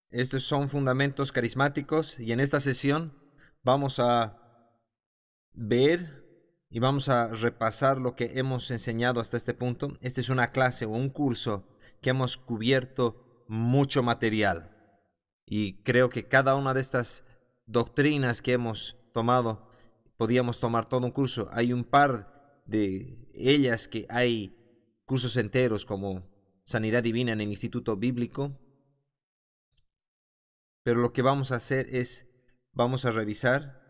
Estos son fundamentos carismáticos y en esta sesión vamos a ver y vamos a repasar lo que hemos enseñado hasta este punto. Esta es una clase o un curso que hemos cubierto mucho material y creo que cada una de estas doctrinas que hemos tomado, podíamos tomar todo un curso. Hay un par de ellas que hay cursos enteros como Sanidad Divina en el Instituto Bíblico, pero lo que vamos a hacer es, vamos a revisar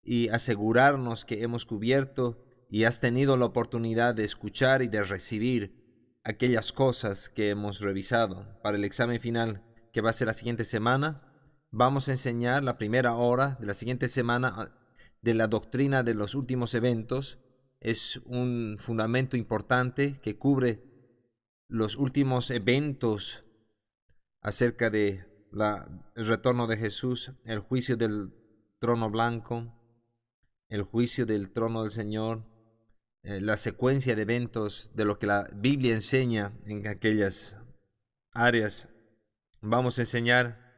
y asegurarnos que hemos cubierto y has tenido la oportunidad de escuchar y de recibir aquellas cosas que hemos revisado. Para el examen final que va a ser la siguiente semana, vamos a enseñar la primera hora de la siguiente semana de la doctrina de los últimos eventos. Es un fundamento importante que cubre los últimos eventos acerca de el retorno de Jesús, el juicio del trono blanco, el juicio del trono del Señor, la secuencia de eventos de lo que la Biblia enseña en aquellas áreas. Vamos a enseñar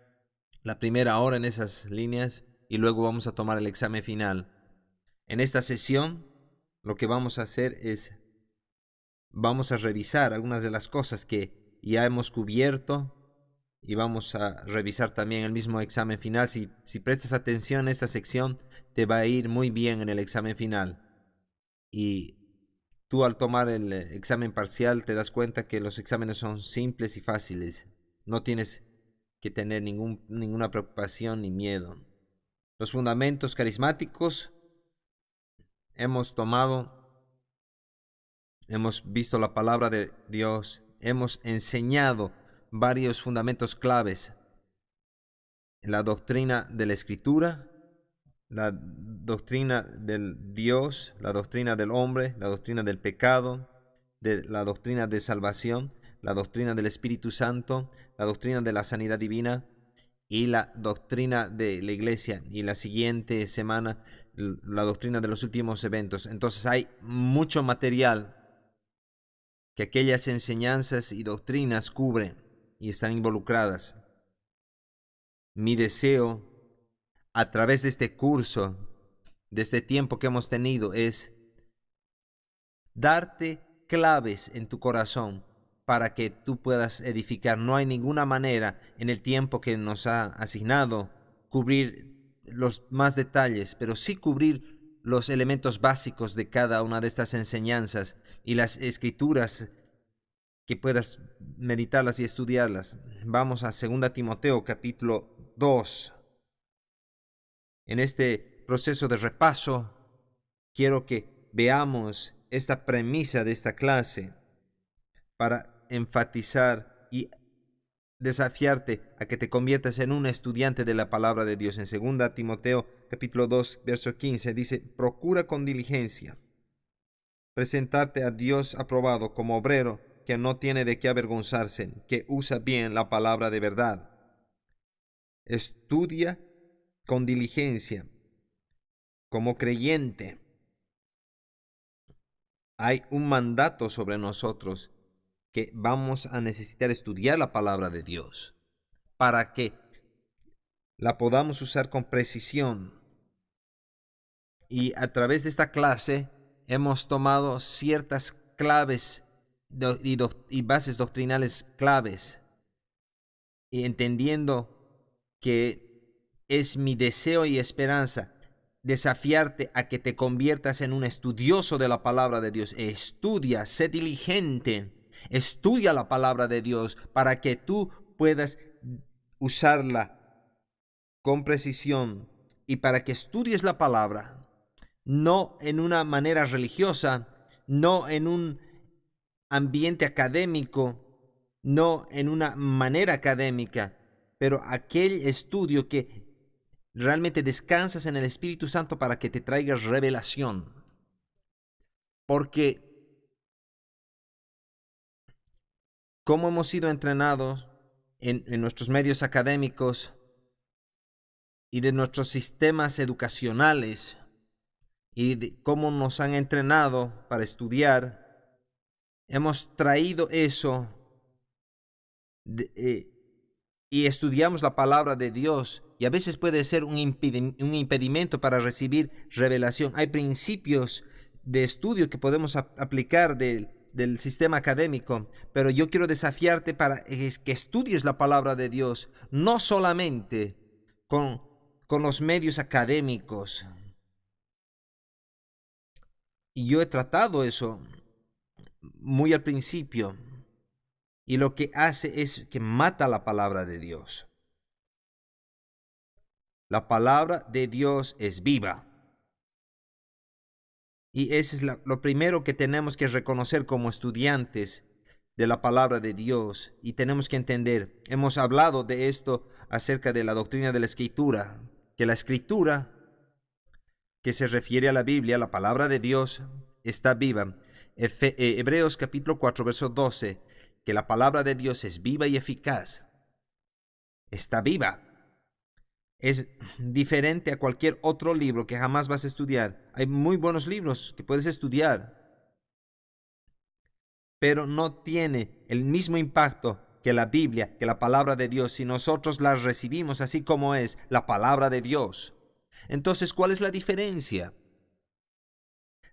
la primera hora en esas líneas y luego vamos a tomar el examen final. En esta sesión lo que vamos a hacer es, vamos a revisar algunas de las cosas que ya hemos cubierto y vamos a revisar también el mismo examen final. Si prestas atención a esta sección, te va a ir muy bien en el examen final. Y tú al tomar el examen parcial te das cuenta que los exámenes son simples y fáciles. No tienes que tener ninguna preocupación ni miedo. Los fundamentos carismáticos hemos tomado, hemos visto la palabra de Dios, hemos enseñado varios fundamentos claves. La doctrina de la Escritura, la doctrina del Dios, la doctrina del hombre, la doctrina del pecado, la doctrina de salvación, la doctrina del Espíritu Santo, la doctrina de la sanidad divina y la doctrina de la iglesia. Y la siguiente semana, la doctrina de los últimos eventos. Entonces hay mucho material que aquellas enseñanzas y doctrinas cubren y están involucradas. Mi deseo a través de este curso, de este tiempo que hemos tenido, es darte claves en tu corazón para que tú puedas edificar. No hay ninguna manera en el tiempo que nos ha asignado cubrir los más detalles, pero sí cubrir los elementos básicos de cada una de estas enseñanzas y las escrituras que puedas meditarlas y estudiarlas. Vamos a 2 Timoteo capítulo 2. En este proceso de repaso, quiero que veamos esta premisa de esta clase para enfatizar y desafiarte a que te conviertas en un estudiante de la palabra de Dios. En 2 Timoteo capítulo 2, verso 15 dice: procura con diligencia presentarte a Dios aprobado como obrero que no tiene de qué avergonzarse, que usa bien la palabra de verdad. Estudia con diligencia como creyente. Hay un mandato sobre nosotros que vamos a necesitar estudiar la palabra de Dios para que la podamos usar con precisión. Y a través de esta clase hemos tomado ciertas claves y bases doctrinales claves, y entendiendo que es mi deseo y esperanza desafiarte a que te conviertas en un estudioso de la palabra de Dios. Estudia, sé diligente, estudia la palabra de Dios para que tú puedas usarla con precisión y para que estudies la palabra, no en una manera religiosa, no en un ambiente académico, no en una manera académica, pero aquel estudio que realmente descansas en el Espíritu Santo para que te traiga revelación. Porque como hemos sido entrenados en nuestros medios académicos y de nuestros sistemas educacionales y de cómo nos han entrenado para estudiar, hemos traído eso y estudiamos la palabra de Dios, y a veces puede ser un impedimento para recibir revelación. Hay principios de estudio que podemos aplicar del sistema académico, pero yo quiero desafiarte para que estudies la palabra de Dios, no solamente con los medios académicos. Y yo he tratado eso muy al principio, y lo que hace es que mata la palabra de Dios. La palabra de Dios es viva. Y eso es lo primero que tenemos que reconocer como estudiantes de la palabra de Dios. Y tenemos que entender, hemos hablado de esto acerca de la doctrina de la Escritura, que la Escritura, que se refiere a la Biblia, la palabra de Dios, está viva. Hebreos capítulo 4, verso 12, que la palabra de Dios es viva y eficaz. Está viva. Es diferente a cualquier otro libro que jamás vas a estudiar. Hay muy buenos libros que puedes estudiar, pero no tiene el mismo impacto que la Biblia, que la palabra de Dios, si nosotros la recibimos así como es la palabra de Dios. Entonces, ¿cuál es la diferencia?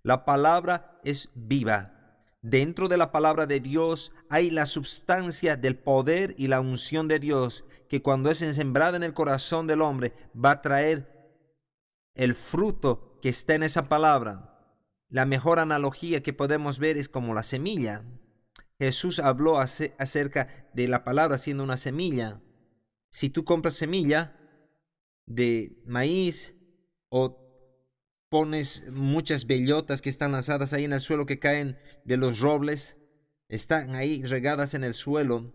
La palabra es viva. Dentro de la palabra de Dios hay la sustancia del poder y la unción de Dios, que cuando es sembrada en el corazón del hombre va a traer el fruto que está en esa palabra. La mejor analogía que podemos ver es como la semilla. Jesús habló acerca de la palabra siendo una semilla. Si tú compras semilla de maíz o pones muchas bellotas que están lanzadas ahí en el suelo, que caen de los robles, están ahí regadas en el suelo.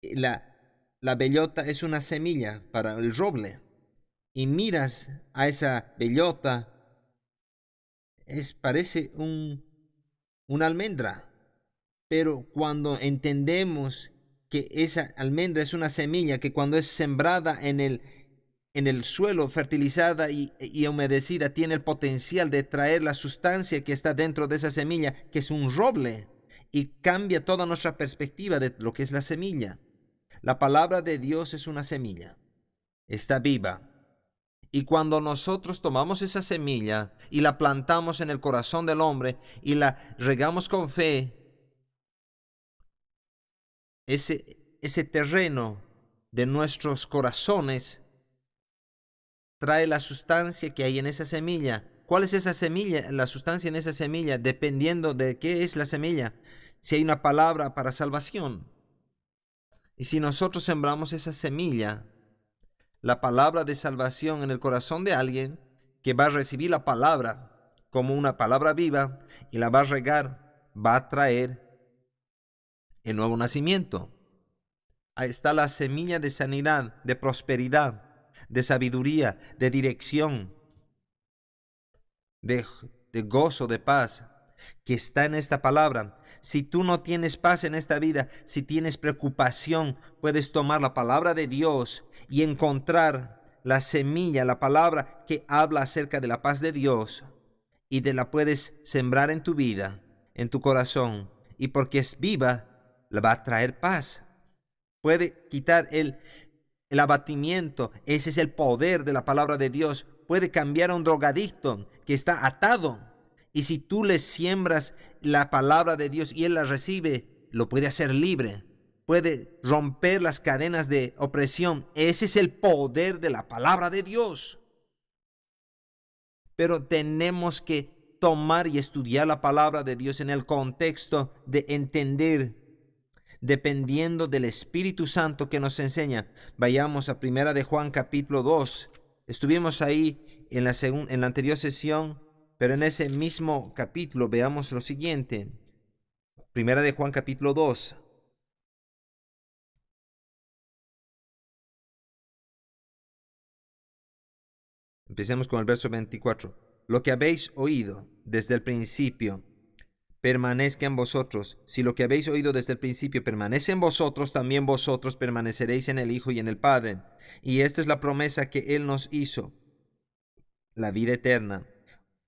La bellota es una semilla para el roble. Y miras a esa bellota, parece una almendra. Pero cuando entendemos que esa almendra es una semilla, que cuando es sembrada en el suelo, fertilizada y humedecida, tiene el potencial de traer la sustancia que está dentro de esa semilla, que es un roble, y cambia toda nuestra perspectiva de lo que es la semilla. La palabra de Dios es una semilla, está viva. Y cuando nosotros tomamos esa semilla y la plantamos en el corazón del hombre y la regamos con fe, ese terreno de nuestros corazones trae la sustancia que hay en esa semilla. ¿Cuál es esa semilla? La sustancia en esa semilla, dependiendo de qué es la semilla. Si hay una palabra para salvación. Y si nosotros sembramos esa semilla, la palabra de salvación en el corazón de alguien que va a recibir la palabra como una palabra viva y la va a regar, va a traer el nuevo nacimiento. Ahí está la semilla de sanidad, de prosperidad, de sabiduría, de dirección, de gozo, de paz, que está en esta palabra. Si tú no tienes paz en esta vida, si tienes preocupación, puedes tomar la palabra de Dios y encontrar la semilla, la palabra que habla acerca de la paz de Dios, y la puedes sembrar en tu vida, en tu corazón, y porque es viva, la va a traer paz. Puede quitar el abatimiento. Ese es el poder de la palabra de Dios. Puede cambiar a un drogadicto que está atado. Y si tú le siembras la palabra de Dios y él la recibe, lo puede hacer libre. Puede romper las cadenas de opresión. Ese es el poder de la palabra de Dios. Pero tenemos que tomar y estudiar la palabra de Dios en el contexto de entender, dependiendo del Espíritu Santo que nos enseña. Vayamos a Primera de Juan capítulo 2. Estuvimos ahí en la anterior sesión, pero en ese mismo capítulo veamos lo siguiente. Primera de Juan capítulo 2. Empecemos con el verso 24. Lo que habéis oído desde el principio permanezca en vosotros. Si lo que habéis oído desde el principio permanece en vosotros, también vosotros permaneceréis en el Hijo y en el Padre. Y esta es la promesa que Él nos hizo, la vida eterna.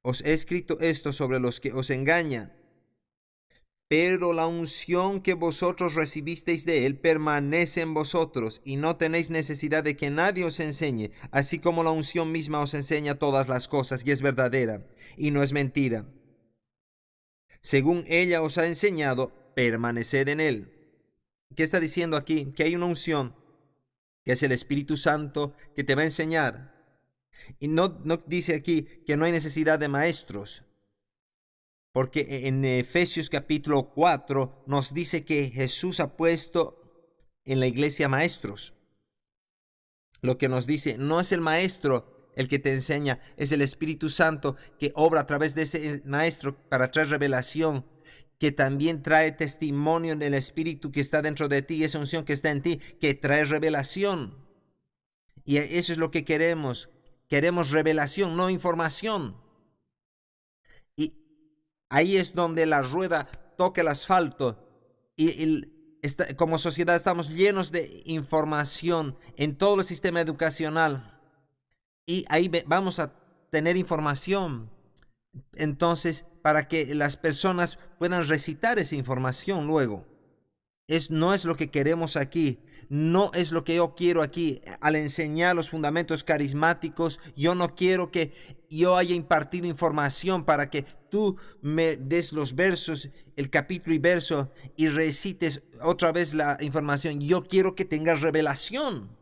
Os he escrito esto sobre los que os engañan, Pero la unción que vosotros recibisteis de él permanece en vosotros, y no tenéis necesidad de que nadie os enseñe, así como la unción misma os enseña todas las cosas, y es verdadera, y no es mentira. Según ella os ha enseñado, permaneced en él. ¿Qué está diciendo aquí? Que hay una unción, que es el Espíritu Santo, que te va a enseñar. Y no dice aquí que no hay necesidad de maestros, porque en Efesios capítulo 4 nos dice que Jesús ha puesto en la iglesia maestros. Lo que nos dice, no es el maestro el que te enseña, es el Espíritu Santo que obra a través de ese maestro para traer revelación, que también trae testimonio del Espíritu que está dentro de ti, esa unción que está en ti, que trae revelación. Y eso es lo que queremos. Queremos revelación, no información. Y ahí es donde la rueda toca el asfalto. Como sociedad estamos llenos de información en todo el sistema educacional. Y ahí vamos a tener información. Entonces, para que las personas puedan recitar esa información luego. No es lo que queremos aquí. No es lo que yo quiero aquí. Al enseñar los fundamentos carismáticos, yo no quiero que yo haya impartido información para que tú me des los versos, el capítulo y verso, y recites otra vez la información. Yo quiero que tengas revelación.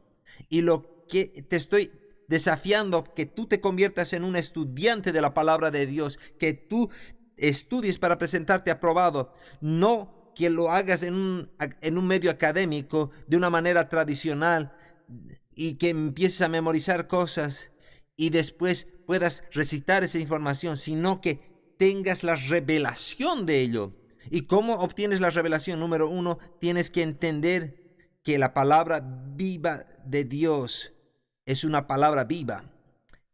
Y lo que te estoy desafiando, que tú te conviertas en un estudiante de la palabra de Dios, que tú estudies para presentarte aprobado, no que lo hagas en un medio académico de una manera tradicional y que empieces a memorizar cosas y después puedas recitar esa información, sino que tengas la revelación de ello. ¿Y cómo obtienes la revelación? Número 1, tienes que entender que la palabra viva de Dios es una palabra viva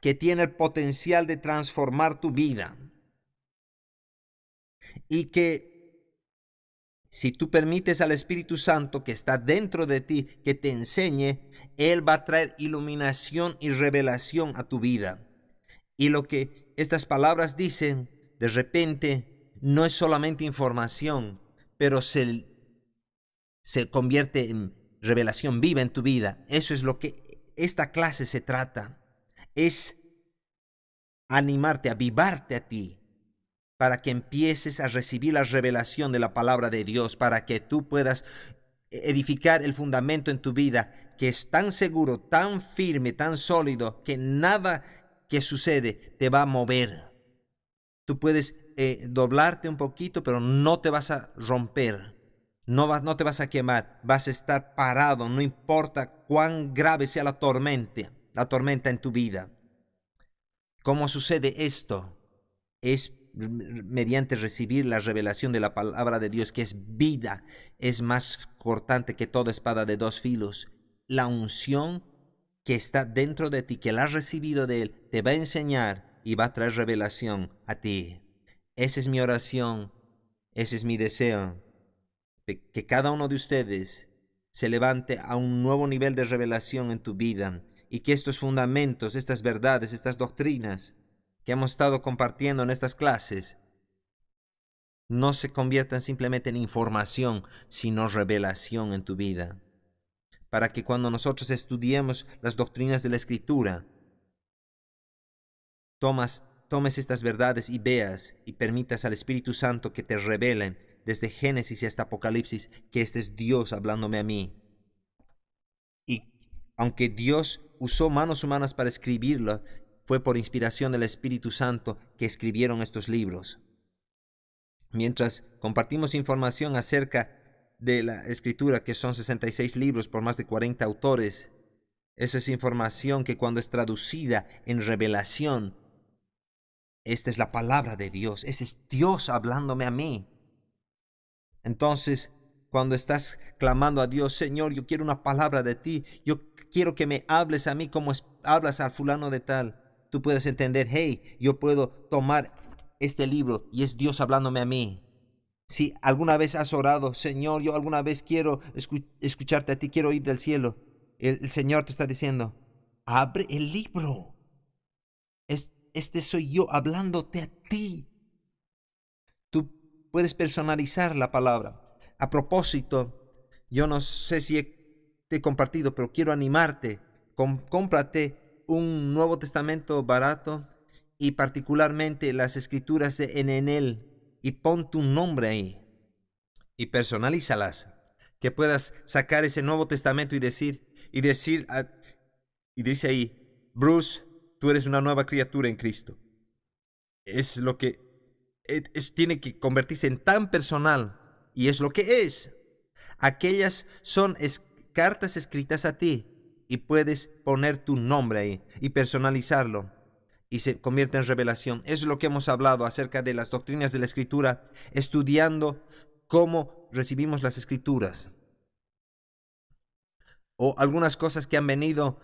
que tiene el potencial de transformar tu vida. Y que si tú permites al Espíritu Santo que está dentro de ti que te enseñe, Él va a traer iluminación y revelación a tu vida. Y lo que estas palabras dicen, de repente, no es solamente información, pero se convierte en revelación viva en tu vida. Eso es lo que esta clase se trata. Es animarte, avivarte a ti, para que empieces a recibir la revelación de la palabra de Dios, para que tú puedas edificar el fundamento en tu vida, que es tan seguro, tan firme, tan sólido, que nada que sucede te va a mover. Tú puedes doblarte un poquito, pero no te vas a romper, no te vas a quemar, vas a estar parado, no importa cuán grave sea la tormenta en tu vida. ¿Cómo sucede esto? Es mediante recibir la revelación de la palabra de Dios, que es vida, es más cortante que toda espada de 2 filos. La unción que está dentro de ti, que la has recibido de Él, te va a enseñar y va a traer revelación a ti. Esa es mi oración, ese es mi deseo, que cada uno de ustedes se levante a un nuevo nivel de revelación en tu vida y que estos fundamentos, estas verdades, estas doctrinas que hemos estado compartiendo en estas clases no se conviertan simplemente en información, sino revelación en tu vida. Para que cuando nosotros estudiemos las doctrinas de la Escritura, tomes estas verdades y veas y permitas al Espíritu Santo que te revelen desde Génesis hasta Apocalipsis que este es Dios hablándome a mí. Y aunque Dios usó manos humanas para escribirlo, fue por inspiración del Espíritu Santo que escribieron estos libros. Mientras compartimos información acerca de la Escritura, que son 66 libros por más de 40 autores, esa es información que cuando es traducida en revelación, esta es la palabra de Dios, ese es Dios hablándome a mí. Entonces, cuando estás clamando a Dios, Señor, yo quiero una palabra de ti, yo quiero que me hables a mí como hablas al fulano de tal, tú puedes entender, hey, yo puedo tomar este libro y es Dios hablándome a mí. Si alguna vez has orado, Señor, yo alguna vez quiero escucharte a ti, quiero oír del cielo, el Señor te está diciendo, abre el libro. Este soy yo hablándote a ti. Tú puedes personalizar la palabra. A propósito, yo no sé si te he compartido, pero quiero animarte. Cómprate un Nuevo Testamento barato y particularmente las escrituras de Enenel y pon tu nombre ahí y personalízalas. Que puedas sacar ese Nuevo Testamento y decir, y dice ahí, Bruce, tú eres una nueva criatura en Cristo. Es lo que tiene que convertirse en tan personal, y es lo que es. Aquellas son cartas escritas a ti y puedes poner tu nombre ahí y personalizarlo y se convierte en revelación. Es lo que hemos hablado acerca de las doctrinas de la Escritura, estudiando cómo recibimos las Escrituras o algunas cosas que han venido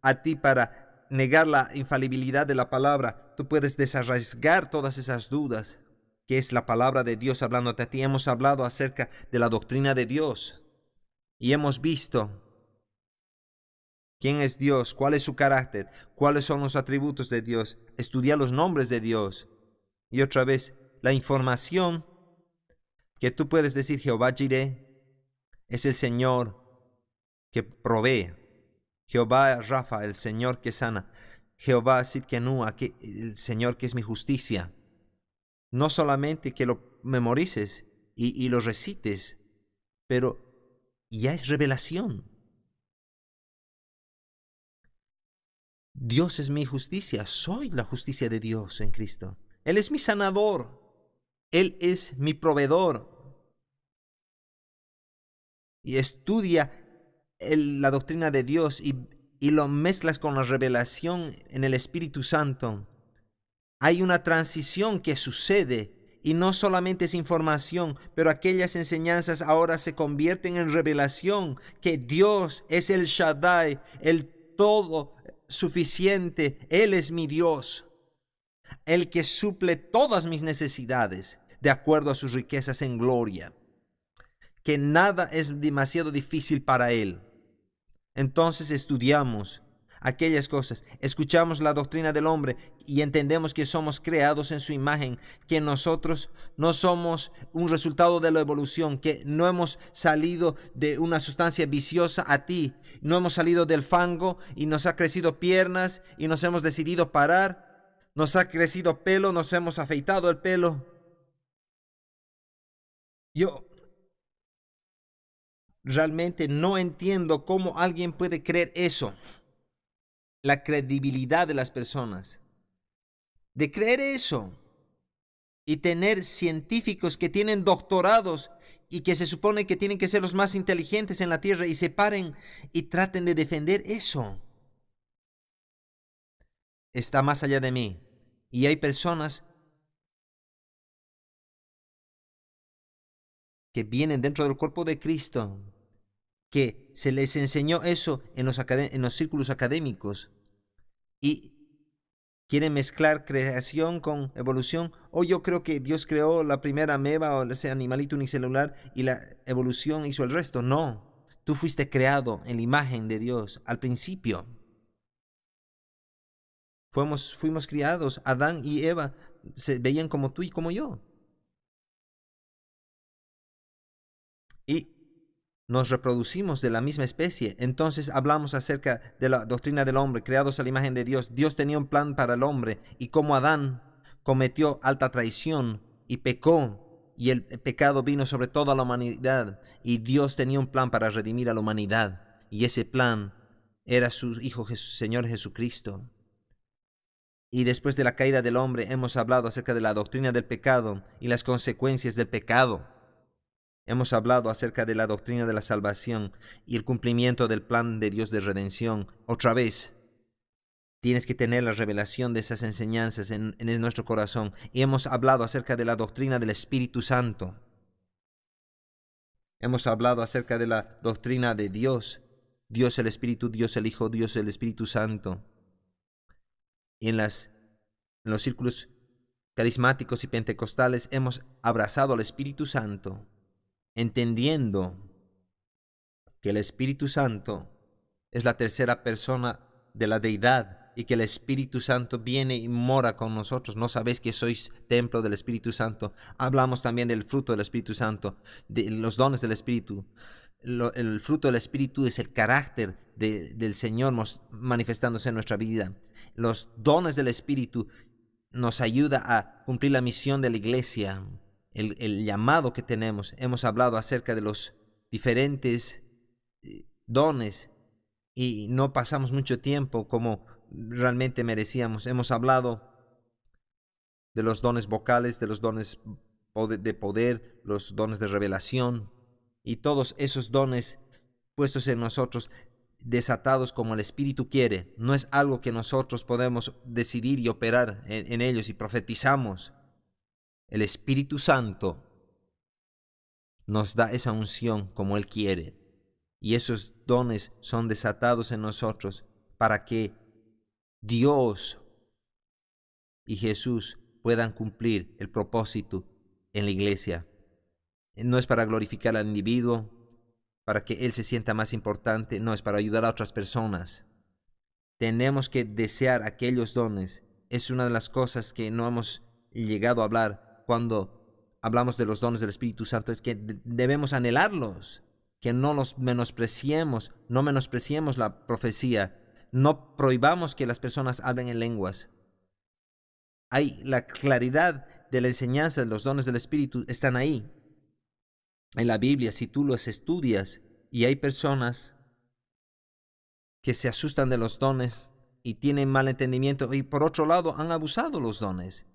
a ti para negar la infalibilidad de la palabra. Tú puedes desarraigar todas esas dudas, que es la palabra de Dios hablándote a ti. Hemos hablado acerca de la doctrina de Dios y hemos visto quién es Dios, cuál es su carácter, cuáles son los atributos de Dios. Estudia los nombres de Dios. Y otra vez, la información que tú puedes decir, Jehová Jireh es el Señor que provee. Jehová Rafa, el Señor que sana. Jehová Sidkenu, el Señor que es mi justicia. No solamente que lo memorices y lo recites, pero ya es revelación. Dios es mi justicia, soy la justicia de Dios en Cristo. Él es mi sanador, Él es mi proveedor. Y estudia la doctrina de Dios y lo mezclas con la revelación en el Espíritu Santo. Hay una transición que sucede y no solamente es información, pero aquellas enseñanzas ahora se convierten en revelación, que Dios es el Shaddai, el todo suficiente. Él es mi Dios, el que suple todas mis necesidades de acuerdo a sus riquezas en gloria, que nada es demasiado difícil para Él. Entonces estudiamos aquellas cosas, escuchamos la doctrina del hombre y entendemos que somos creados en su imagen, que nosotros no somos un resultado de la evolución, que no hemos salido de una sustancia viciosa a ti, no hemos salido del fango y nos ha crecido piernas y nos hemos decidido parar, nos ha crecido pelo, nos hemos afeitado el pelo. Yo realmente no entiendo cómo alguien puede creer eso. La credibilidad de las personas, de creer eso y tener científicos que tienen doctorados y que se supone que tienen que ser los más inteligentes en la tierra y se paren y traten de defender eso. Está más allá de mí. Y hay personas que vienen dentro del cuerpo de Cristo, que se les enseñó eso en los círculos académicos y quieren mezclar creación con evolución. O yo creo que Dios creó la primera ameba o ese animalito unicelular y la evolución hizo el resto. No, tú fuiste creado en la imagen de Dios al principio. Fuimos criados, Adán y Eva se veían como tú y como yo. Y nos reproducimos de la misma especie. Entonces hablamos acerca de la doctrina del hombre, creados a la imagen de Dios. Dios tenía un plan para el hombre y como Adán cometió alta traición y pecó y el pecado vino sobre toda la humanidad y Dios tenía un plan para redimir a la humanidad y ese plan era su Hijo Señor Jesucristo. Y después de la caída del hombre hemos hablado acerca de la doctrina del pecado y las consecuencias del pecado. Hemos hablado acerca de la doctrina de la salvación y el cumplimiento del plan de Dios de redención. Otra vez, tienes que tener la revelación de esas enseñanzas en nuestro corazón. Y hemos hablado acerca de la doctrina del Espíritu Santo. Hemos hablado acerca de la doctrina de Dios. Dios el Espíritu, Dios el Hijo, Dios el Espíritu Santo. Y en los círculos carismáticos y pentecostales hemos abrazado al Espíritu Santo, entendiendo que el Espíritu Santo es la tercera persona de la deidad y que el Espíritu Santo viene y mora con nosotros. ¿No sabéis que sois templo del Espíritu Santo? Hablamos también del fruto del Espíritu Santo, de los dones del Espíritu. El fruto del Espíritu es el carácter del Señor manifestándose en nuestra vida. Los dones del Espíritu nos ayuda a cumplir la misión de la iglesia, el llamado que tenemos. Hemos hablado acerca de los diferentes dones y no pasamos mucho tiempo como realmente merecíamos. Hemos hablado de los dones vocales, de los dones de poder, los dones de revelación y todos esos dones puestos en nosotros, desatados como el Espíritu quiere. No es algo que nosotros podemos decidir y operar en ellos y profetizamos. El Espíritu Santo nos da esa unción como Él quiere. Y esos dones son desatados en nosotros para que Dios y Jesús puedan cumplir el propósito en la iglesia. No es para glorificar al individuo, para que él se sienta más importante, no, es para ayudar a otras personas. Tenemos que desear aquellos dones. Es una de las cosas que no hemos llegado a hablar cuando hablamos de los dones del Espíritu Santo, es que debemos anhelarlos, que no los menospreciemos, no menospreciemos la profecía, no prohibamos que las personas hablen en lenguas. Hay la claridad de la enseñanza de los dones del Espíritu, están ahí. En la Biblia, si tú los estudias, y hay personas que se asustan de los dones y tienen mal entendimiento, y por otro lado han abusado los dones.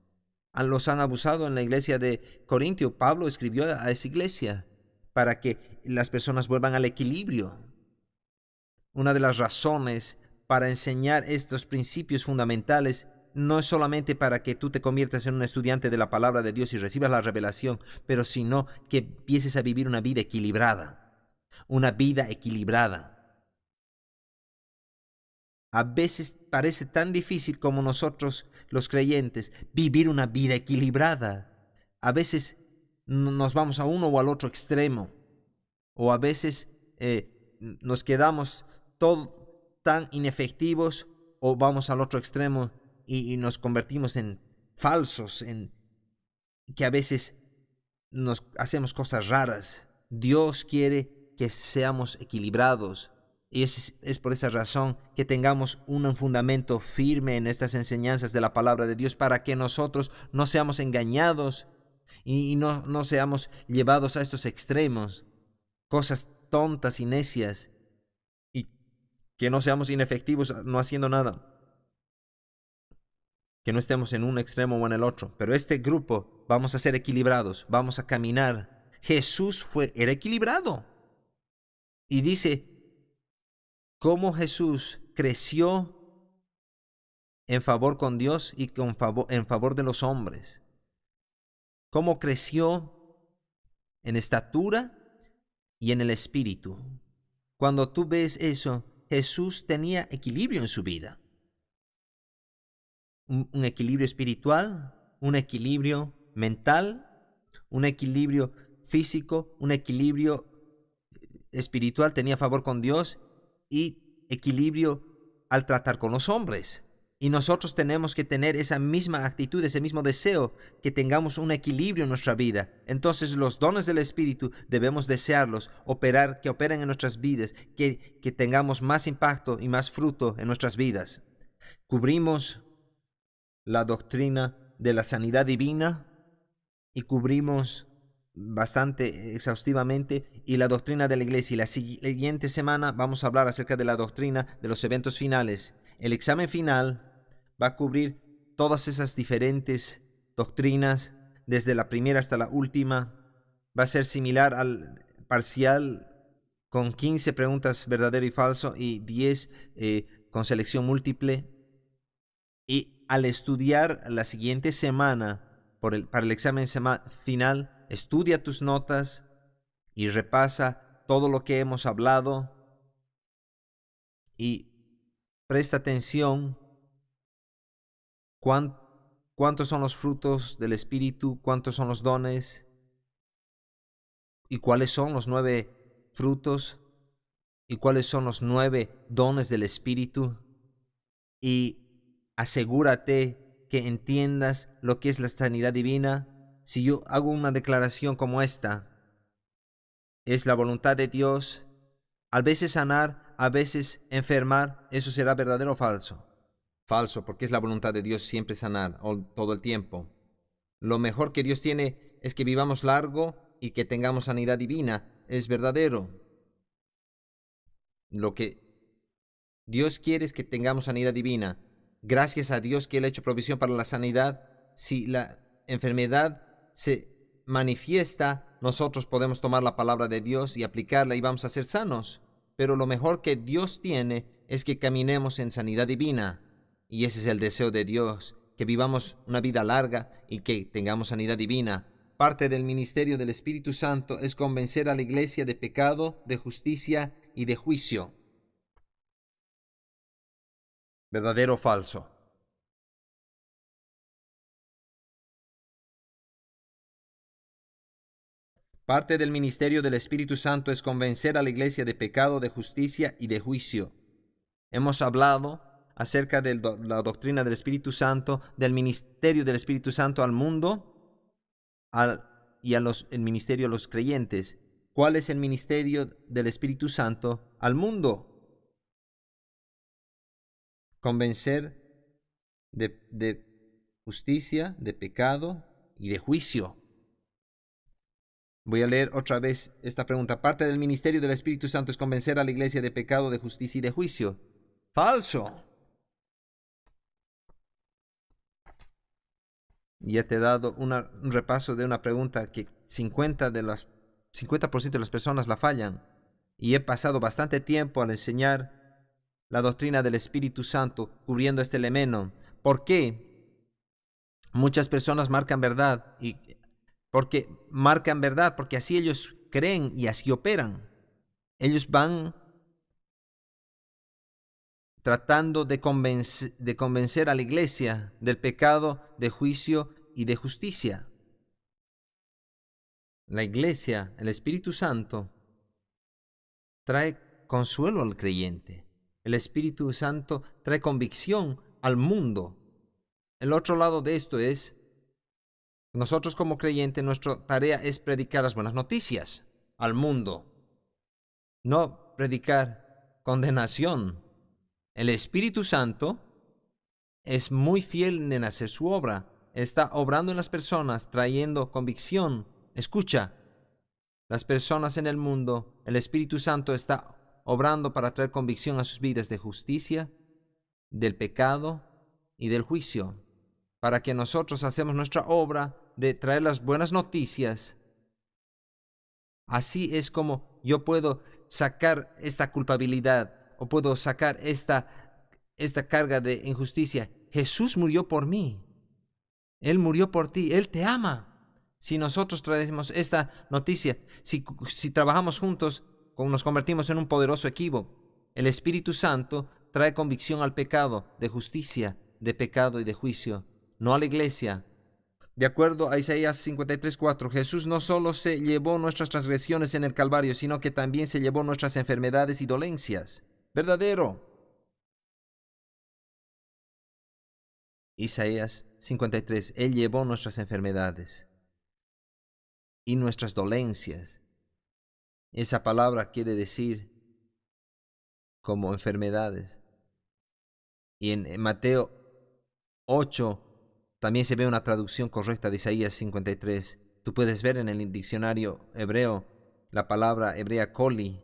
Los han abusado en la iglesia de Corintio. Pablo escribió a esa iglesia para que las personas vuelvan al equilibrio. Una de las razones para enseñar estos principios fundamentales no es solamente para que tú te conviertas en un estudiante de la palabra de Dios y recibas la revelación, pero sino que empieces a vivir una vida equilibrada. Una vida equilibrada. A veces parece tan difícil como nosotros los creyentes vivir una vida equilibrada. A veces nos vamos a uno o al otro extremo. O a veces nos quedamos tan inefectivos o vamos al otro extremo y nos convertimos en falsos, en que a veces nos hacemos cosas raras. Dios quiere que seamos equilibrados. Y es por esa razón que tengamos un fundamento firme en estas enseñanzas de la palabra de Dios para que nosotros no seamos engañados y no seamos llevados a estos extremos, cosas tontas y necias, y que no seamos inefectivos no haciendo nada, que no estemos en un extremo o en el otro. Pero este grupo vamos a ser equilibrados, vamos a caminar. Jesús era equilibrado. Y dice cómo Jesús creció en favor con Dios y en favor de los hombres. Cómo creció en estatura y en el espíritu. Cuando tú ves eso, Jesús tenía equilibrio en su vida. Un equilibrio espiritual, un equilibrio mental, un equilibrio físico, un equilibrio espiritual, tenía favor con Dios y equilibrio al tratar con los hombres. Y nosotros tenemos que tener esa misma actitud, ese mismo deseo, que tengamos un equilibrio en nuestra vida. Entonces los dones del Espíritu debemos desearlos, que operen en nuestras vidas, que tengamos más impacto y más fruto en nuestras vidas. Cubrimos la doctrina de la sanidad divina y cubrimos bastante exhaustivamente y la doctrina de la iglesia. Y la siguiente semana vamos a hablar acerca de la doctrina de los eventos finales. El examen final va a cubrir todas esas diferentes doctrinas, desde la primera hasta la última. Va a ser similar al parcial, con 15 preguntas verdadero y falso y 10 con selección múltiple. Y al estudiar la siguiente semana para el examen final, estudia tus notas y repasa todo lo que hemos hablado y presta atención cuántos son los frutos del Espíritu, cuántos son los dones y cuáles son los 9 frutos y cuáles son los 9 dones del Espíritu. Y asegúrate que entiendas lo que es la sanidad divina. Si yo hago una declaración como esta, es la voluntad de Dios, a veces sanar, a veces enfermar, ¿eso será verdadero o falso? Falso, porque es la voluntad de Dios siempre sanar, todo el tiempo. Lo mejor que Dios tiene es que vivamos largo y que tengamos sanidad divina. Es verdadero. Lo que Dios quiere es que tengamos sanidad divina. Gracias a Dios que Él ha hecho provisión para la sanidad. Si la enfermedad se manifiesta, nosotros podemos tomar la palabra de Dios y aplicarla y vamos a ser sanos. Pero lo mejor que Dios tiene es que caminemos en sanidad divina. Y ese es el deseo de Dios, que vivamos una vida larga y que tengamos sanidad divina. Parte del ministerio del Espíritu Santo es convencer a la iglesia de pecado, de justicia y de juicio. ¿Verdadero o falso? Parte del ministerio del Espíritu Santo es convencer a la iglesia de pecado, de justicia y de juicio. Hemos hablado acerca de la doctrina del Espíritu Santo, del ministerio del Espíritu Santo al mundo y el ministerio a los creyentes. ¿Cuál es el ministerio del Espíritu Santo al mundo? Convencer de justicia, de pecado y de juicio. Voy a leer otra vez esta pregunta. Parte del ministerio del Espíritu Santo es convencer a la iglesia de pecado, de justicia y de juicio. Falso. Ya te he dado un repaso de una pregunta que 50% de las personas la fallan. Y he pasado bastante tiempo al enseñar la doctrina del Espíritu Santo cubriendo este elemento. ¿Por qué muchas personas marcan verdad? Porque marcan verdad, porque así ellos creen y así operan. Ellos van tratando de convencer a la iglesia del pecado, de juicio y de justicia. La iglesia, el Espíritu Santo, trae consuelo al creyente. El Espíritu Santo trae convicción al mundo. El otro lado de esto es, nosotros como creyentes, nuestra tarea es predicar las buenas noticias al mundo, no predicar condenación. El Espíritu Santo es muy fiel en hacer su obra. Está obrando en las personas, trayendo convicción. Escucha, las personas en el mundo, el Espíritu Santo está obrando para traer convicción a sus vidas de justicia, del pecado y del juicio, para que nosotros hacemos nuestra obra de traer las buenas noticias. Así es como yo puedo sacar esta culpabilidad o puedo sacar esta carga de injusticia. Jesús murió por mí. Él murió por ti. Él te ama. Si nosotros traemos esta noticia, si trabajamos juntos, nos convertimos en un poderoso equipo. El Espíritu Santo trae convicción al pecado, de justicia, de pecado y de juicio, no a la iglesia. De acuerdo a Isaías 53:4, Jesús no solo se llevó nuestras transgresiones en el Calvario, sino que también se llevó nuestras enfermedades y dolencias. ¿Verdadero? Isaías 53, Él llevó nuestras enfermedades y nuestras dolencias. Esa palabra quiere decir como enfermedades. Y en Mateo 8 también se ve una traducción correcta de Isaías 53. Tú puedes ver en el diccionario hebreo la palabra hebrea coli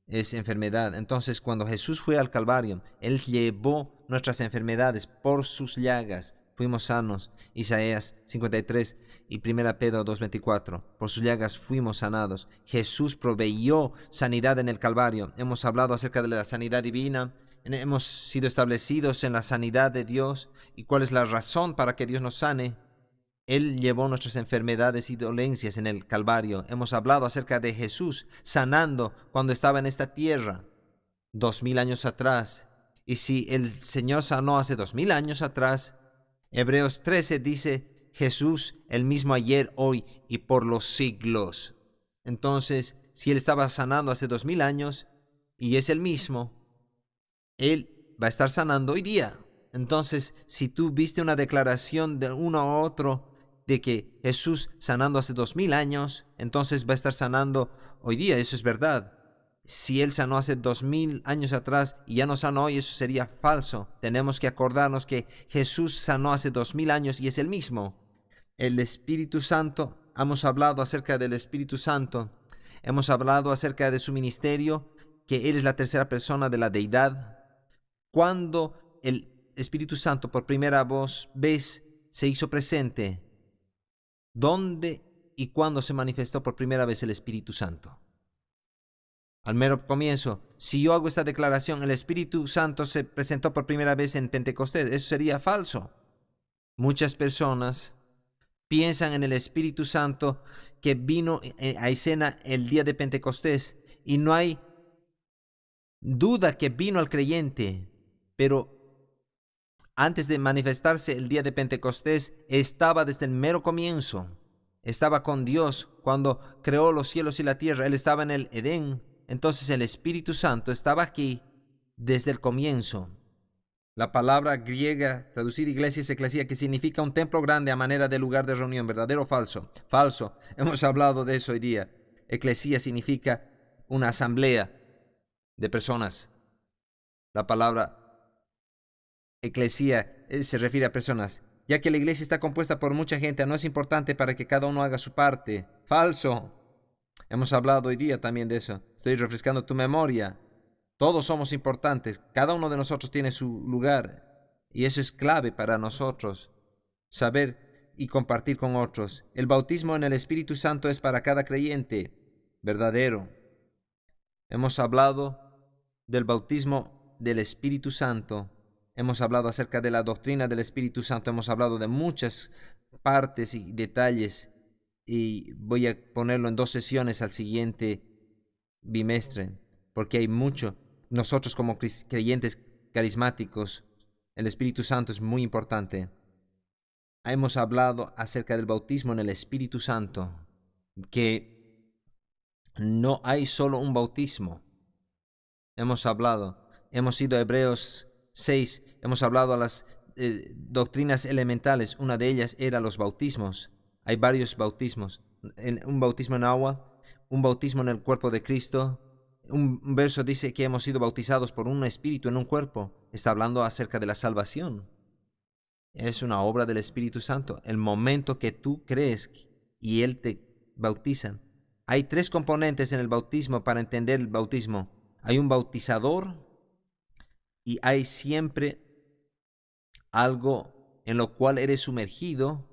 es enfermedad. Entonces, cuando Jesús fue al Calvario, Él llevó nuestras enfermedades por sus llagas. Fuimos sanos. Isaías 53 y 1 Pedro 2:24. Por sus llagas fuimos sanados. Jesús proveyó sanidad en el Calvario. Hemos hablado acerca de la sanidad divina. Hemos sido establecidos en la sanidad de Dios. ¿Y cuál es la razón para que Dios nos sane? Él llevó nuestras enfermedades y dolencias en el Calvario. Hemos hablado acerca de Jesús sanando cuando estaba en esta tierra 2000 años atrás. Y si el Señor sanó hace 2000 años atrás, Hebreos 13 dice, Jesús el mismo ayer, hoy y por los siglos. Entonces, si Él estaba sanando hace 2000 años y es el mismo, Él va a estar sanando hoy día. Entonces, si tú viste una declaración de uno a otro de que Jesús sanando hace 2000 años, entonces va a estar sanando hoy día, eso es verdad. Si Él sanó hace 2000 años atrás y ya no sanó hoy, eso sería falso. Tenemos que acordarnos que Jesús sanó hace 2000 años y es el mismo. El Espíritu Santo, hemos hablado acerca del Espíritu Santo, hemos hablado acerca de su ministerio, que Él es la tercera persona de la deidad. Cuando el Espíritu Santo por primera vez se hizo presente, ¿dónde y cuándo se manifestó por primera vez el Espíritu Santo? Al mero comienzo, si yo hago esta declaración, el Espíritu Santo se presentó por primera vez en Pentecostés, eso sería falso. Muchas personas piensan en el Espíritu Santo que vino a escena el día de Pentecostés y no hay duda que vino al creyente, pero antes de manifestarse el día de Pentecostés estaba desde el mero comienzo, estaba con Dios cuando creó los cielos y la tierra, Él estaba en el Edén, entonces el Espíritu Santo estaba aquí desde el comienzo. La palabra griega traducida iglesia es eclesía, que significa un templo grande a manera de lugar de reunión. ¿Verdadero o falso? Falso. Hemos hablado de eso hoy día. Eclesía significa una asamblea de personas. La palabra eclesía se refiere a personas. Ya que la iglesia está compuesta por mucha gente, no es importante para que cada uno haga su parte. Falso. Hemos hablado hoy día también de eso. Estoy refrescando tu memoria. Todos somos importantes, cada uno de nosotros tiene su lugar y eso es clave para nosotros, saber y compartir con otros. El bautismo en el Espíritu Santo es para cada creyente verdadero. Hemos hablado del bautismo del Espíritu Santo, hemos hablado acerca de la doctrina del Espíritu Santo, hemos hablado de muchas partes y detalles y voy a ponerlo en 2 sesiones al siguiente bimestre, porque hay mucho. Nosotros como creyentes carismáticos, el Espíritu Santo es muy importante. Hemos hablado acerca del bautismo en el Espíritu Santo, que no hay solo un bautismo. Hemos ido a Hebreos 6, hemos hablado a las doctrinas elementales, una de ellas era los bautismos. Hay varios bautismos, un bautismo en agua, un bautismo en el cuerpo de Cristo. Un verso dice que hemos sido bautizados por un espíritu en un cuerpo. Está hablando acerca de la salvación. Es una obra del Espíritu Santo. El momento que tú crees y Él te bautiza. Hay 3 componentes en el bautismo para entender el bautismo. Hay un bautizador y hay siempre algo en lo cual eres sumergido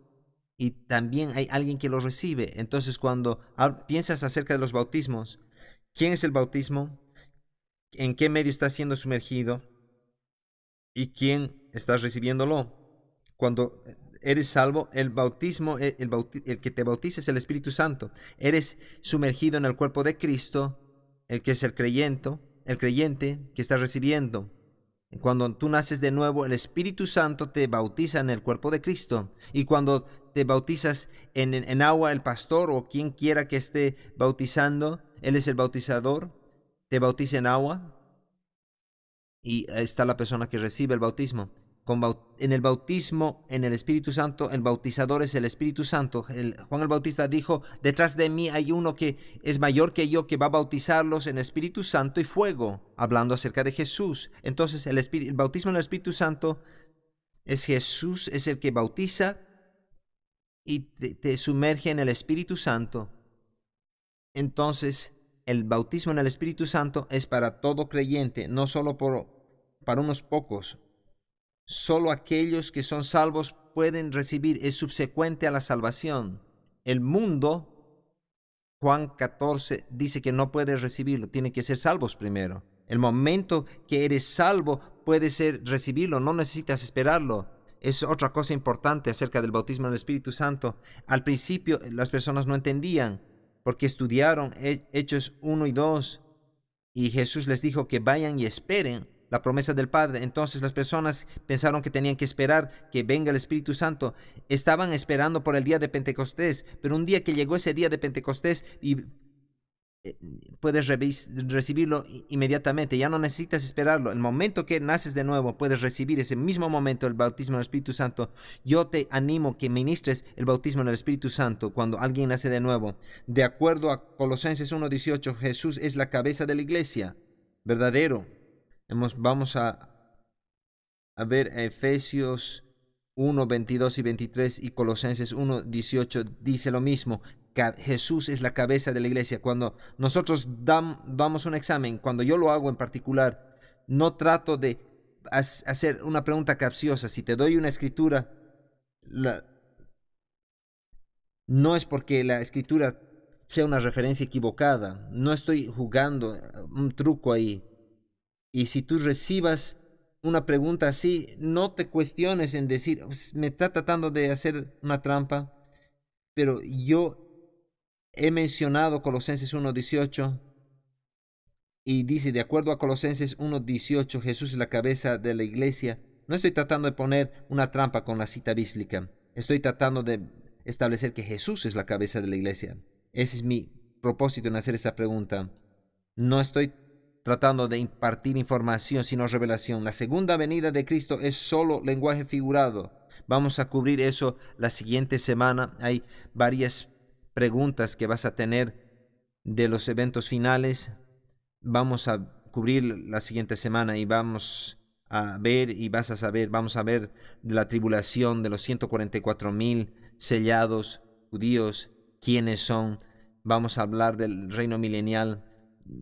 y también hay alguien que lo recibe. Entonces cuando piensas acerca de los bautismos, ¿quién es el bautismo? ¿En qué medio está siendo sumergido? ¿Y quién está recibiéndolo? Cuando eres salvo, el bautismo, el que te bautiza es el Espíritu Santo. Eres sumergido en el cuerpo de Cristo, el que es el creyente que está recibiendo. Cuando tú naces de nuevo, el Espíritu Santo te bautiza en el cuerpo de Cristo. Y cuando te bautizas en agua, el pastor o quien quiera que esté bautizando, Él es el bautizador, te bautiza en agua y está la persona que recibe el bautismo. En el bautismo, en el Espíritu Santo, el bautizador es el Espíritu Santo. Juan el Bautista dijo, detrás de mí hay uno que es mayor que yo, que va a bautizarlos en Espíritu Santo y fuego, hablando acerca de Jesús. Entonces el bautismo en el Espíritu Santo es Jesús, es el que bautiza y te sumerge en el Espíritu Santo. Entonces el bautismo en el Espíritu Santo es para todo creyente, no solo para unos pocos. Solo aquellos que son salvos pueden recibir, es subsecuente a la salvación. El mundo, Juan 14, dice que no puede recibirlo, tiene que ser salvos primero. El momento que eres salvo puede ser recibirlo, no necesitas esperarlo. Es otra cosa importante acerca del bautismo en el Espíritu Santo. Al principio las personas no entendían porque estudiaron Hechos 1 y 2 y Jesús les dijo que vayan y esperen la promesa del Padre. Entonces las personas pensaron que tenían que esperar que venga el Espíritu Santo. Estaban esperando por el día de Pentecostés, pero un día que llegó ese día de Pentecostés y eh, puedes recibirlo inmediatamente, ya no necesitas esperarlo. El momento que naces de nuevo, puedes recibir ese mismo momento el bautismo en el Espíritu Santo. Yo te animo que ministres el bautismo en el Espíritu Santo cuando alguien nace de nuevo. De acuerdo a Colosenses 1:18, Jesús es la cabeza de la iglesia. Verdadero. Vamos a ver Efesios 1:22 y 23 y Colosenses 1:18 dice lo mismo. Jesús es la cabeza de la iglesia. Cuando nosotros damos un examen, cuando yo lo hago en particular, no trato de hacer una pregunta capciosa. Si te doy una escritura, no es porque la escritura sea una referencia equivocada. No estoy jugando un truco ahí. Y si tú recibas una pregunta así, no te cuestiones en decir, me está tratando de hacer una trampa, pero yo he mencionado Colosenses 1:18 y dice, de acuerdo a Colosenses 1:18, Jesús es la cabeza de la iglesia. No estoy tratando de poner una trampa con la cita bíblica, estoy tratando de establecer que Jesús es la cabeza de la iglesia. Ese es mi propósito en hacer esa pregunta. No estoy tratando de impartir información, sino revelación. La segunda venida de Cristo es solo lenguaje figurado. Vamos a cubrir eso la siguiente semana. Hay varias preguntas que vas a tener de los eventos finales. Vamos a cubrir la siguiente semana y vamos a ver y vas a saber, vamos a ver la tribulación de los 144,000 sellados judíos, quiénes son. Vamos a hablar del reino milenial,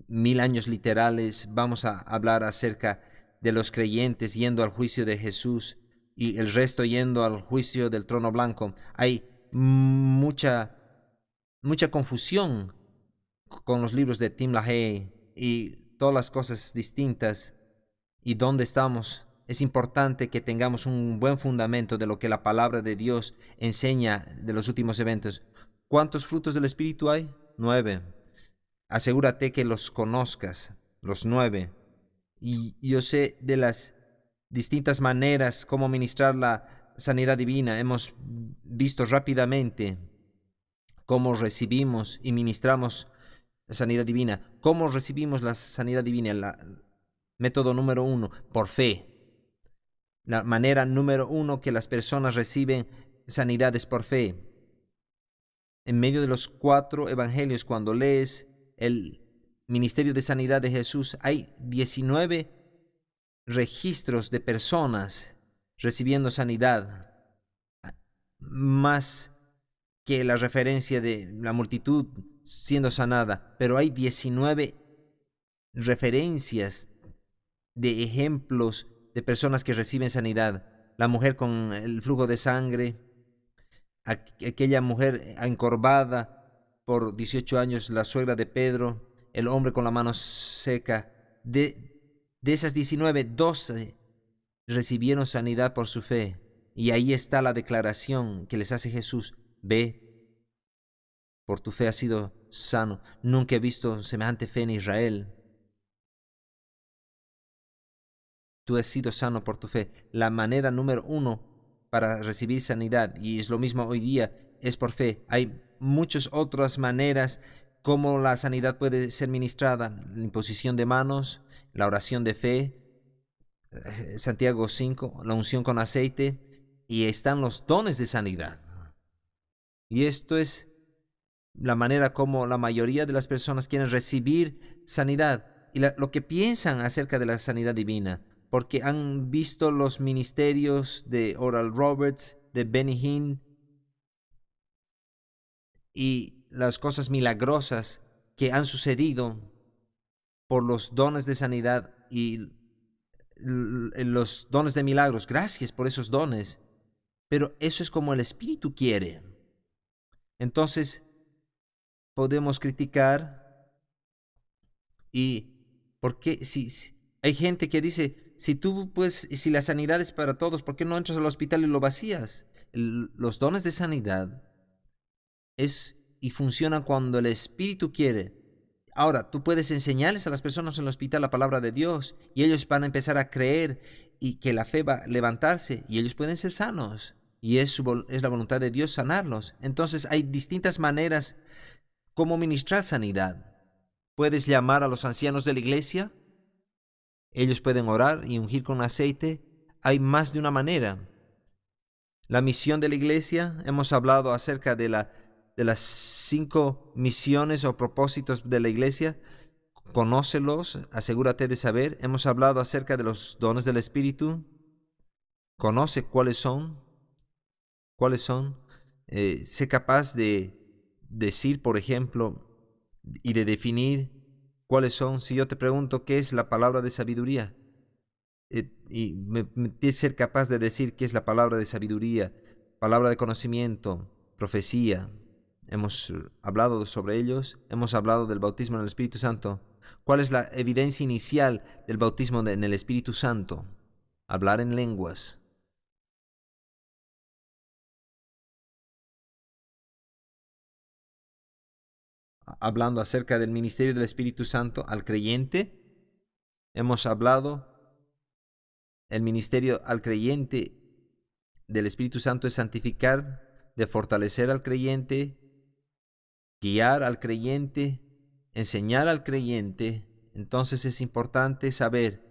1000 años literales. Vamos a hablar acerca de los creyentes yendo al juicio de Jesús y el resto yendo al juicio del trono blanco. Hay mucha confusión con los libros de Tim LaHaye y todas las cosas distintas y dónde estamos. Es importante que tengamos un buen fundamento de lo que la palabra de Dios enseña de los últimos eventos. ¿Cuántos frutos del Espíritu hay? 9. Asegúrate que los conozcas, los 9. Y yo sé de las distintas maneras cómo ministrar la sanidad divina. Hemos visto rápidamente cómo recibimos y ministramos la sanidad divina. ¿Cómo recibimos la sanidad divina? Método número 1, por fe. La manera número 1 que las personas reciben sanidad es por fe. En medio de los 4 evangelios, cuando lees el ministerio de sanidad de Jesús, hay 19 registros de personas recibiendo sanidad, más que la referencia de la multitud siendo sanada, pero hay 19 referencias de ejemplos de personas que reciben sanidad. La mujer con el flujo de sangre, aquella mujer encorvada por 18 años, la suegra de Pedro, el hombre con la mano seca. De esas 19, 12 recibieron sanidad por su fe. Y ahí está la declaración que les hace Jesús: ve, por tu fe has sido sano. Nunca he visto semejante fe en Israel. Tú has sido sano por tu fe. La manera número 1 para recibir sanidad, y es lo mismo hoy día, es por fe. Hay muchas otras maneras como la sanidad puede ser ministrada: la imposición de manos, la oración de fe, Santiago 5, la unción con aceite, y están los dones de sanidad. Y esto es la manera como la mayoría de las personas quieren recibir sanidad y lo que piensan acerca de la sanidad divina, porque han visto los ministerios de Oral Roberts, de Benny Hinn, y las cosas milagrosas que han sucedido por los dones de sanidad y los dones de milagros. Gracias por esos dones, pero eso es como el Espíritu quiere. Entonces podemos criticar, y porque si hay gente que dice, si la sanidad es para todos, ¿por qué no entras al hospital y lo vacías? Los dones de sanidad y funcionan cuando el Espíritu quiere. Ahora, tú puedes enseñarles a las personas en el hospital la palabra de Dios y ellos van a empezar a creer y que la fe va a levantarse y ellos pueden ser sanos. Y es la voluntad de Dios sanarlos. Entonces hay distintas maneras como ministrar sanidad. Puedes llamar a los ancianos de la iglesia. Ellos pueden orar y ungir con aceite. Hay más de una manera. La misión de la iglesia, hemos hablado acerca de las 5 misiones o propósitos de la iglesia. Conócelos, asegúrate de saber. Hemos hablado acerca de los dones del Espíritu. Conoce cuáles son. Sé capaz de decir, por ejemplo, y de definir cuáles son. Si yo te pregunto qué es la palabra de sabiduría, y tienes que ser capaz de decir qué es la palabra de sabiduría, palabra de conocimiento, profecía. Hemos hablado sobre ellos. Hemos hablado del bautismo en el Espíritu Santo. ¿Cuál es la evidencia inicial del bautismo en el Espíritu Santo? Hablar en lenguas. Hablando acerca del ministerio del Espíritu Santo al creyente, hemos hablado, el ministerio al creyente del Espíritu Santo es santificar, de fortalecer al creyente, guiar al creyente, enseñar al creyente. Entonces es importante saber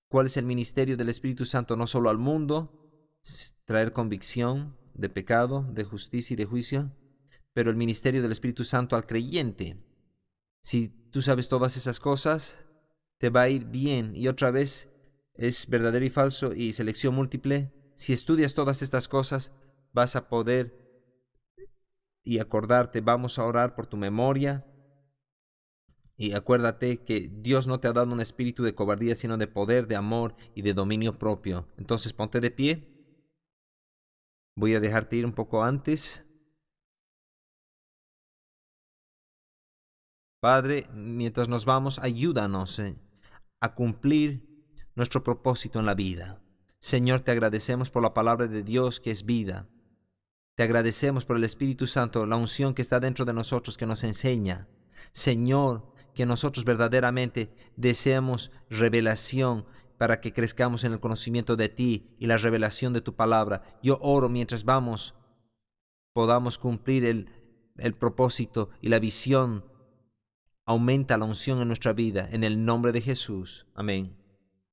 cuál es el ministerio del Espíritu Santo, no solo al mundo, traer convicción de pecado, de justicia y de juicio, pero el ministerio del Espíritu Santo al creyente. Si tú sabes todas esas cosas, te va a ir bien. Y otra vez, es verdadero y falso y selección múltiple. Si estudias todas estas cosas, vas a poder y acordarte. Vamos a orar por tu memoria. Y acuérdate que Dios no te ha dado un espíritu de cobardía, sino de poder, de amor y de dominio propio. Entonces ponte de pie. Voy a dejarte ir un poco antes. Padre, mientras nos vamos, ayúdanos a cumplir nuestro propósito en la vida. Señor, te agradecemos por la palabra de Dios que es vida. Te agradecemos por el Espíritu Santo, la unción que está dentro de nosotros, que nos enseña. Señor, que nosotros verdaderamente deseemos revelación para que crezcamos en el conocimiento de ti y la revelación de tu palabra. Yo oro mientras vamos, podamos cumplir el propósito y la visión. Aumenta la unción en nuestra vida, en el nombre de Jesús. Amén.